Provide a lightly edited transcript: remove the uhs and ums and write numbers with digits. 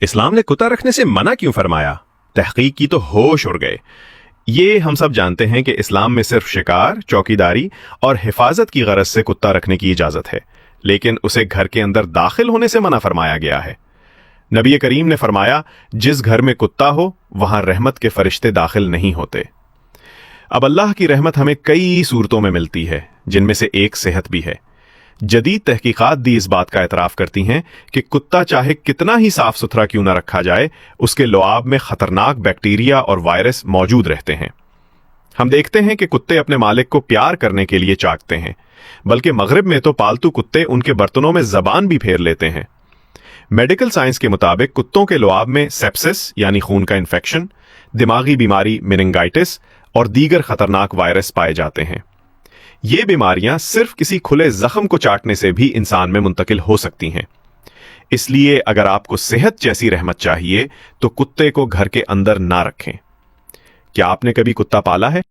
اسلام نے کتا رکھنے سے منع کیوں فرمایا؟ تحقیق کی تو ہوش اڑ گئے۔ یہ ہم سب جانتے ہیں کہ اسلام میں صرف شکار، چوکیداری اور حفاظت کی غرض سے کتا رکھنے کی اجازت ہے، لیکن اسے گھر کے اندر داخل ہونے سے منع فرمایا گیا ہے۔ نبی کریم نے فرمایا، جس گھر میں کتا ہو وہاں رحمت کے فرشتے داخل نہیں ہوتے۔ اب اللہ کی رحمت ہمیں کئی صورتوں میں ملتی ہے، جن میں سے ایک صحت بھی ہے۔ جدید تحقیقات بھی اس بات کا اعتراف کرتی ہیں کہ کتا چاہے کتنا ہی صاف ستھرا کیوں نہ رکھا جائے، اس کے لعاب میں خطرناک بیکٹیریا اور وائرس موجود رہتے ہیں۔ ہم دیکھتے ہیں کہ کتے اپنے مالک کو پیار کرنے کے لیے چاٹتے ہیں، بلکہ مغرب میں تو پالتو کتے ان کے برتنوں میں زبان بھی پھیر لیتے ہیں۔ میڈیکل سائنس کے مطابق کتوں کے لعاب میں سیپسس یعنی خون کا انفیکشن، دماغی بیماری میننگائٹس اور دیگر خطرناک وائرس پائے جاتے ہیں۔ یہ بیماریاں صرف کسی کھلے زخم کو چاٹنے سے بھی انسان میں منتقل ہو سکتی ہیں۔ اس لیے اگر آپ کو صحت جیسی رحمت چاہیے تو کتے کو گھر کے اندر نہ رکھیں۔ کیا آپ نے کبھی کتا پالا ہے؟